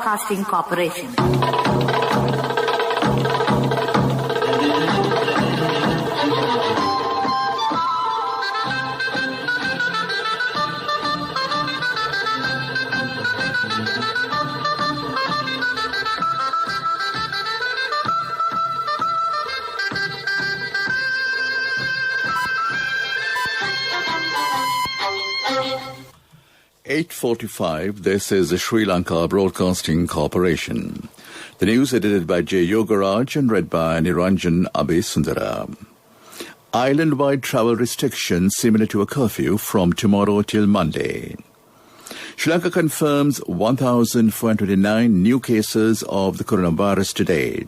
Broadcasting Corporation. "8:45, this is the Sri Lanka Broadcasting Corporation. The news edited by J. Yogaraj and read by Niranjan Abesundara. Island-wide travel restrictions similar to a curfew from tomorrow till Monday. Sri Lanka confirms 1,429 new cases of the coronavirus today.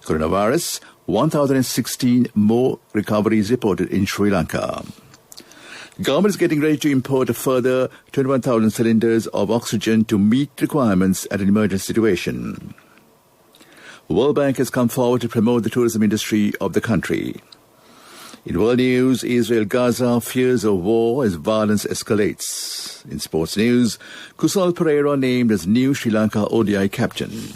Coronavirus, 1,016 more recoveries reported in Sri Lanka. Government is getting ready to import a further 21,000 cylinders of oxygen to meet requirements at an emergency situation. World Bank has come forward to promote the tourism industry of the country. In world news, Israel-Gaza fears a war as violence escalates. In sports news, Kusal Pereira named as new Sri Lanka ODI captain.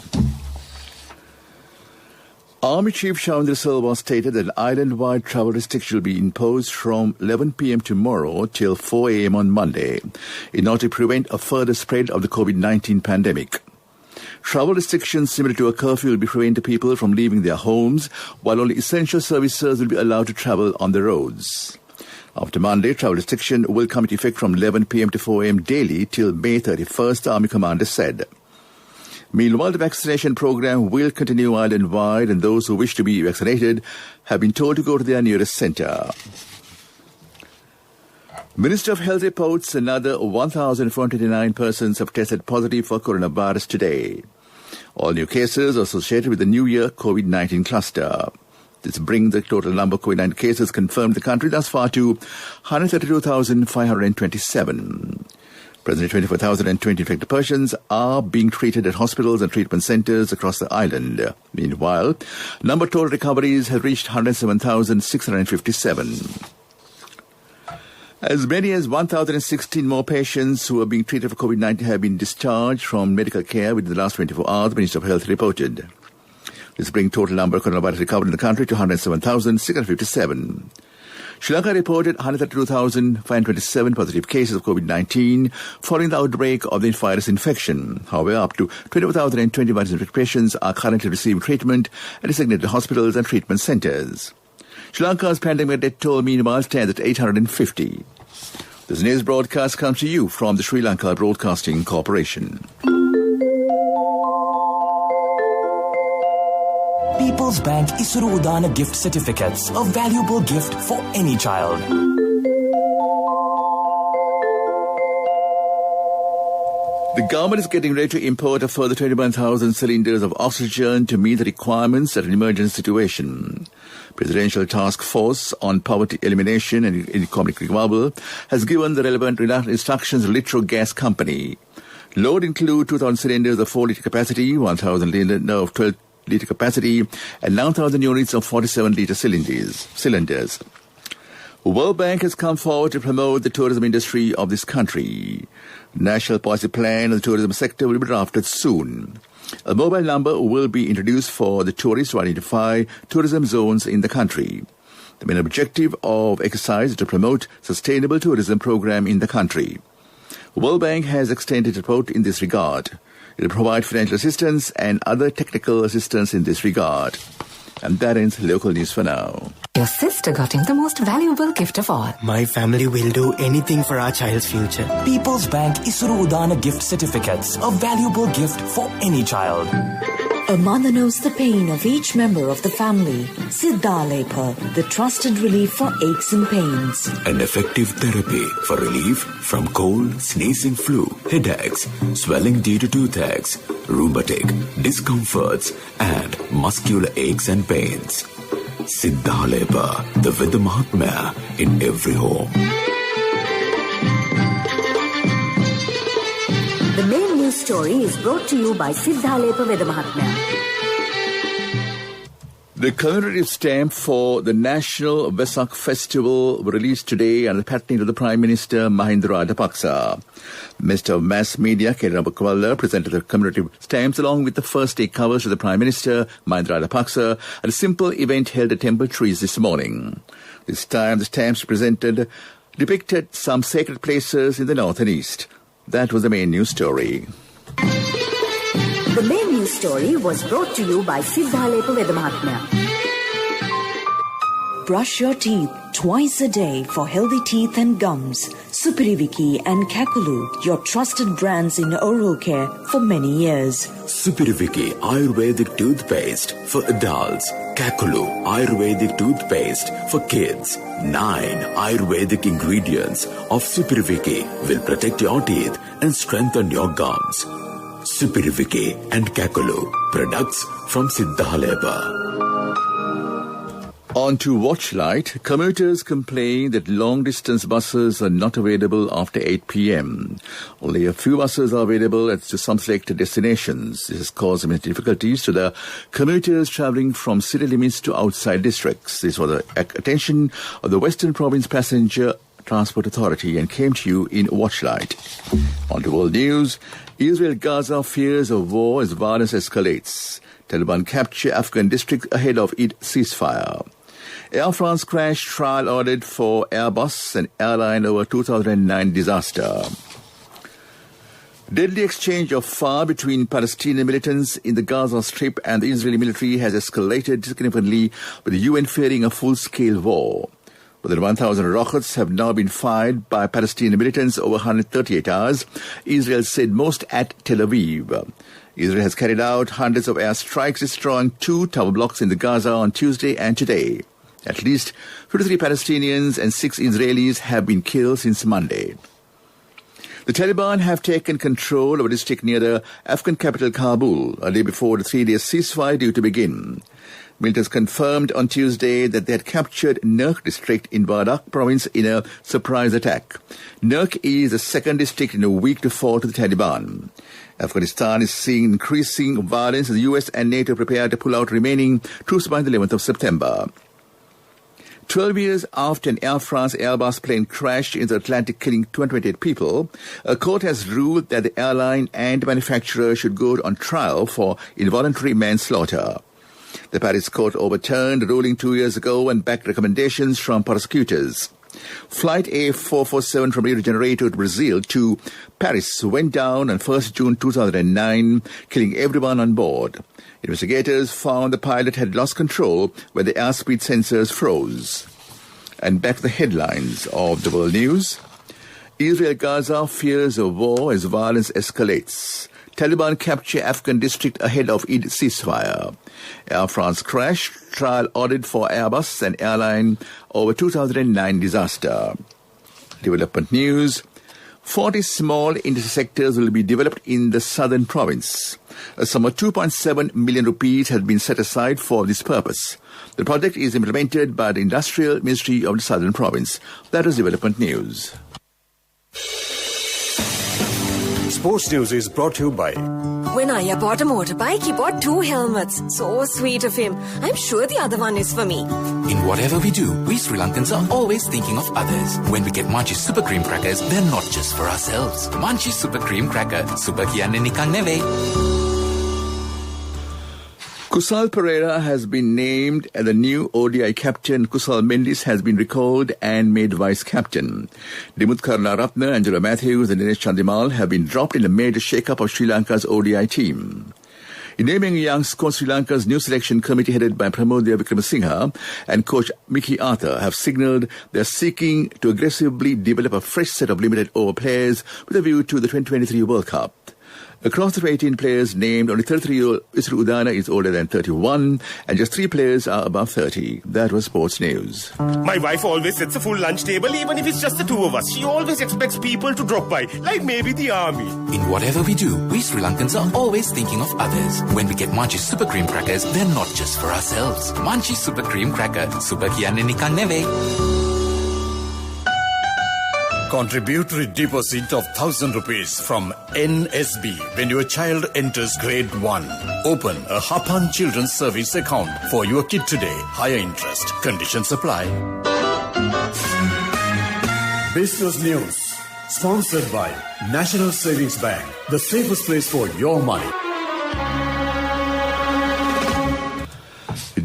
Army Chief Shavindra Silva stated that an island-wide travel restriction will be imposed from 11 p.m. tomorrow till 4 a.m. on Monday in order to prevent a further spread of the COVID-19 pandemic. Travel restrictions similar to a curfew will be preventing people from leaving their homes, while only essential services will be allowed to travel on the roads. After Monday, travel restriction will come into effect from 11 p.m. to 4 a.m. daily till May 31st, the Army Commander said. Meanwhile, the vaccination program will continue island-wide, and those who wish to be vaccinated have been told to go to their nearest centre. Minister of Health reports another 1,429 persons have tested positive for coronavirus today. All new cases are associated with the New Year COVID-19 cluster. This brings the total number of COVID-19 cases confirmed in the country thus far to 132,527. Presently, 24,020 infected persons are being treated at hospitals and treatment centres across the island. Meanwhile, number of total recoveries has reached 107,657. As many as 1,016 more patients who are being treated for COVID-19 have been discharged from medical care within the last 24 hours, the Minister of Health reported. This brings total number of coronavirus recovered in the country to 107,657. Sri Lanka reported 132,527 positive cases of COVID-19 following the outbreak of the virus infection. However, up to 24,020 virus-infected patients are currently receiving treatment at designated hospitals and treatment centres. Sri Lanka's pandemic death toll, meanwhile, stands at 850. This news broadcast comes to you from the Sri Lanka Broadcasting Corporation. People's Bank Isuru Udana gift certificates, a valuable gift for any child. The government is getting ready to import a further 21,000 cylinders of oxygen to meet the requirements at an emergency situation. Presidential Task Force on Poverty Elimination and Economic Revival has given the relevant instructions to Litro Gas Company. Load include 2,000 cylinders of 4-litre capacity, 1,000 of 12-litre capacity, and 9,000 units of 47-litre cylinders. World Bank has come forward to promote the tourism industry of this country. National policy plan of the tourism sector will be drafted soon. A mobile number will be introduced for the tourists to identify tourism zones in the country. The main objective of exercise is to promote sustainable tourism program in the country. World Bank has extended support in this regard. It will provide financial assistance and other technical assistance in this regard. And that ends local news for now. Your sister got him the most valuable gift of all. My family will do anything for our child's future. People's Bank Isuru Udana gift certificates, a valuable gift for any child. A mother knows the pain of each member of the family. Siddhalepa, the trusted relief for aches and pains. An effective therapy for relief from cold, sneezing, flu, headaches, swelling due to toothaches, rheumatic, discomforts, and muscular aches and pains. Siddhalepa, the Veda Mahatmya in every home. The main news story is brought to you by Siddhalepa Veda Mahatmya. The commemorative stamp for the National Vesak Festival were released today under the patronage of the Prime Minister Mahinda Rajapaksa. Minister of Mass Media, Kerala Bukwalla, presented the commemorative stamps along with the first day covers to the Prime Minister Mahinda Rajapaksa at a simple event held at Temple Trees this morning. This time the stamps depicted some sacred places in the north and east. That was the main news story. The main news story was brought to you by Siddhalepa Vedamahatmya. Brush your teeth twice a day for healthy teeth and gums. Supiriviki and Kakulu, your trusted brands in oral care for many years. Supiriviki Ayurvedic toothpaste for adults. Kakulu Ayurvedic toothpaste for kids. 9 Ayurvedic ingredients of Supiriviki will protect your teeth and strengthen your gums. Supiriviki and Kakulu, products from Siddhalepa. On to Watchlight, commuters complain that long-distance buses are not available after 8 p.m. Only a few buses are available to some selected destinations. This has caused many difficulties to the commuters travelling from city limits to outside districts. This was the attention of the Western Province Passenger Transport Authority and came to you in Watchlight. On to world news, Israel-Gaza fears of war as violence escalates. Taliban capture Afghan district ahead of Eid ceasefire. Air France crash trial ordered for Airbus, an airline over 2009 disaster. Deadly exchange of fire between Palestinian militants in the Gaza Strip and the Israeli military has escalated significantly, with the UN fearing a full-scale war. More than 1,000 rockets have now been fired by Palestinian militants over 138 hours, Israel said, most at Tel Aviv. Israel has carried out hundreds of airstrikes, destroying 2 tower blocks in the Gaza on Tuesday and today. At least 53 Palestinians and 6 Israelis have been killed since Monday. The Taliban have taken control of a district near the Afghan capital Kabul a day before the 3-day ceasefire due to begin. Militants confirmed on Tuesday that they had captured Nurk district in Wardak province in a surprise attack. Nurk is the second district in a week to fall to the Taliban. Afghanistan is seeing increasing violence as the US and NATO prepare to pull out remaining troops by the 11th of September. 12 years after an Air France Airbus plane crashed in the Atlantic, killing 228 people, a court has ruled that the airline and manufacturer should go on trial for involuntary manslaughter. The Paris court overturned the ruling 2 years ago and backed recommendations from prosecutors. Flight A447 from Rio de Janeiro to Brazil to Paris went down on 1st June 2009, killing everyone on board. Investigators found the pilot had lost control when the airspeed sensors froze. And back to the headlines of the world news. Israel-Gaza fears a war as violence escalates. Taliban capture Afghan district ahead of Eid ceasefire. Air France crash, trial ordered for Airbus, an airline over 2009 disaster. Development news. 40 small industry sectors will be developed in the southern province. A sum of 2.7 million rupees has been set aside for this purpose. The project is implemented by the Industrial Ministry of the Southern Province. That is development news. Sports News is brought to you by... When Aya bought a motorbike, he bought 2 helmets. So sweet of him. I'm sure the other one is for me. In whatever we do, we Sri Lankans are always thinking of others. When we get Munchie's Super Cream Crackers, they're not just for ourselves. Munchie's Super Cream Cracker. Super kiyanne nikang neve. Kusal Pereira has been named as the new ODI captain. Kusal Mendis has been recalled and made vice-captain. Dimuth Karnaratne, Angela Matthews and Dinesh Chandimal have been dropped in a major shake-up of Sri Lanka's ODI team. In naming young squad, Sri Lanka's new selection committee headed by Pramodya Wickramasinghe and coach Mickey Arthur have signalled they are seeking to aggressively develop a fresh set of limited-over players with a view to the 2023 World Cup. Across the 18 players named, only 33-year-old Isru Udana is older than 31, and just 3 players are above 30. That was sports news. My wife always sets a full lunch table, even if it's just the 2 of us. She always expects people to drop by, like maybe the army. In whatever we do, we Sri Lankans are always thinking of others. When we get Munchie's Super Cream Crackers, they're not just for ourselves. Munchie's Super Cream Cracker. Super kiyanne nikang neve. Contributory deposit of 1,000 rupees from NSB when your child enters grade 1. Open a Hapan Children's Service account for your kid today. Higher interest. Conditions apply. Business News. Sponsored by National Savings Bank. The safest place for your money.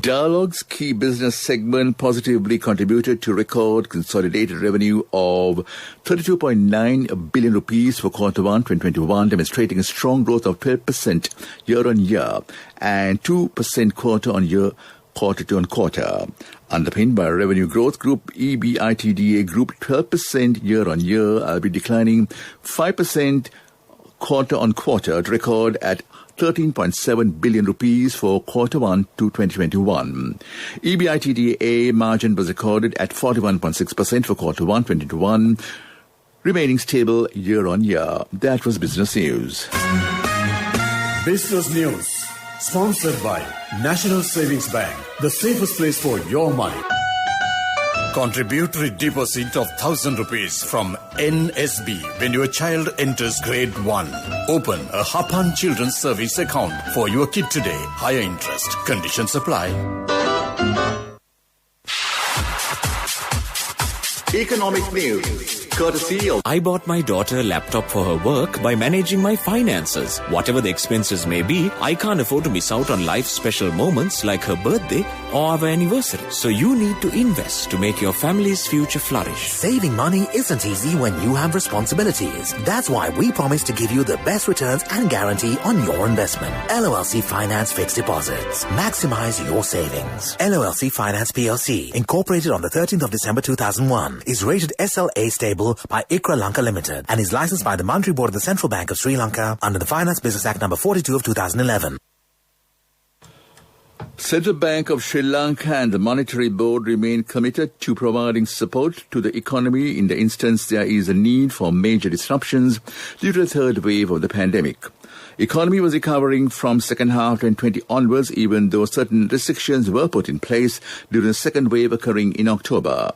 Dialogue's key business segment positively contributed to record consolidated revenue of 32.9 billion rupees for Q1 2021, demonstrating a strong growth of 12% year-on-year and 2% quarter-to-quarter. Underpinned by revenue growth, Group EBITDA grew 12% year-on-year, albeit declining 5% quarter-on-quarter to record at 13.7 billion rupees for Q1 2021. EBITDA margin was recorded at 41.6% for Q1 2021, remaining stable year-on-year. That was Business News. Business News. Sponsored by National Savings Bank. The safest place for your money. Contributory deposit of 1,000 rupees from NSB when your child enters grade 1. Open a Hapan Children's Service account for your kid today. Higher interest. Conditions apply. Economic news. Courtesy of I bought my daughter a laptop for her work by managing my finances. Whatever the expenses may be, I can't afford to miss out on life's special moments like her birthday or our anniversary. So you need to invest to make your family's future flourish. Saving money isn't easy when you have responsibilities. That's why we promise to give you the best returns and guarantee on your investment. LOLC Finance Fixed Deposits. Maximize your savings. LOLC Finance PLC, incorporated on the 13th of December 2001, is rated SLA stable by ICRA Lanka Limited and is licensed by the Monetary Board of the Central Bank of Sri Lanka under the Finance Business Act number 42 of 2011. Central Bank of Sri Lanka and the Monetary Board remain committed to providing support to the economy in the instance there is a need for major disruptions due to the third wave of the pandemic. Economy was recovering from second half 2020 onwards, even though certain restrictions were put in place during the second wave occurring in October.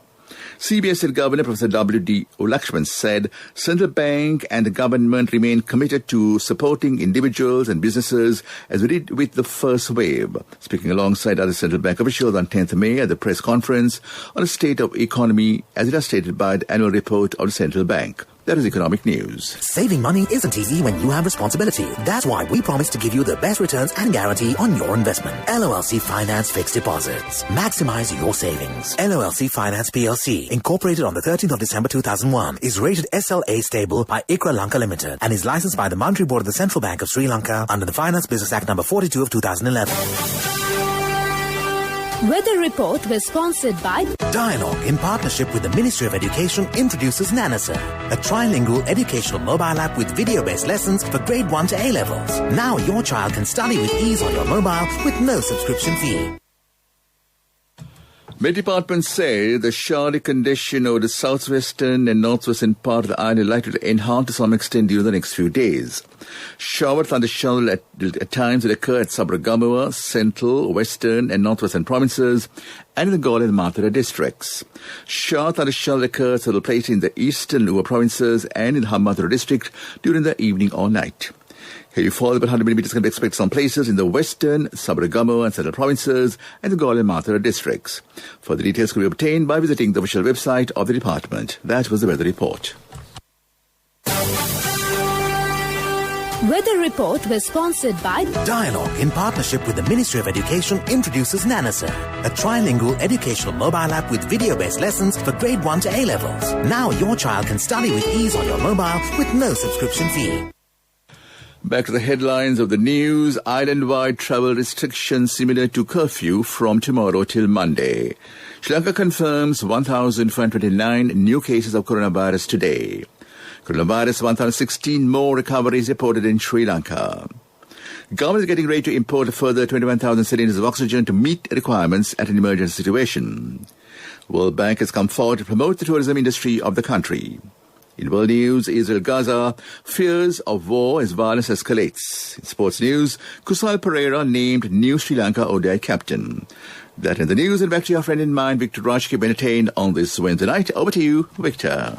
CBSL Governor Professor W.D. Lakshman said Central Bank and the government remain committed to supporting individuals and businesses as we did with the first wave. Speaking alongside other Central Bank officials on 10th May at the press conference on the state of economy as it is stated by the annual report of the Central Bank. That is economic news. Saving money isn't easy when you have responsibility. That's why we promise to give you the best returns and guarantee on your investment. LOLC Finance Fixed Deposits. Maximize your savings. LOLC Finance PLC, incorporated on the 13th of December 2001, is rated SLA stable by ICRA Lanka Limited and is licensed by the Monetary Board of the Central Bank of Sri Lanka under the Finance Business Act number 42 of 2011. Weather Report was sponsored by Dialogue, in partnership with the Ministry of Education, introduces Nanasa, a trilingual educational mobile app with video-based lessons for grade 1 to A-levels. Now your child can study with ease on your mobile with no subscription fee. Met departments say the showery condition over the southwestern and northwestern part of the island is likely to enhance to some extent during the next few days. Shower thundershower at times will occur at Sabaragamuwa, central, western and northwestern provinces and in the Galle and Mathura districts. Shower thundershower occurs several places in the eastern Uva provinces and in the Mathura district during the evening or night. Heavy fall of about 100 millimeters can be expected some places in the western, Sabaragamuwa and central provinces and the Galle and Mathura districts. Further details can be obtained by visiting the official website of the department. That was the weather report. Weather Report was sponsored by Dialogue, in partnership with the Ministry of Education, introduces Nanasa, a trilingual educational mobile app with video-based lessons for grade 1 to A-levels. Now your child can study with ease on your mobile with no subscription fee. Back to the headlines of the news. Island-wide travel restrictions similar to curfew from tomorrow till Monday. Sri Lanka confirms 1,529 new cases of coronavirus today. Coronavirus 1,016 more recoveries reported in Sri Lanka. Government is getting ready to import a further 21,000 cylinders of oxygen to meet requirements at an emergency situation. World Bank has come forward to promote the tourism industry of the country. In world news, Israel-Gaza, fears of war as violence escalates. In sports news, Kusal Pereira named new Sri Lanka ODI captain. That in the news, and back to your friend in mind, Victor Raj, keep entertained on this Wednesday night. Over to you, Victor.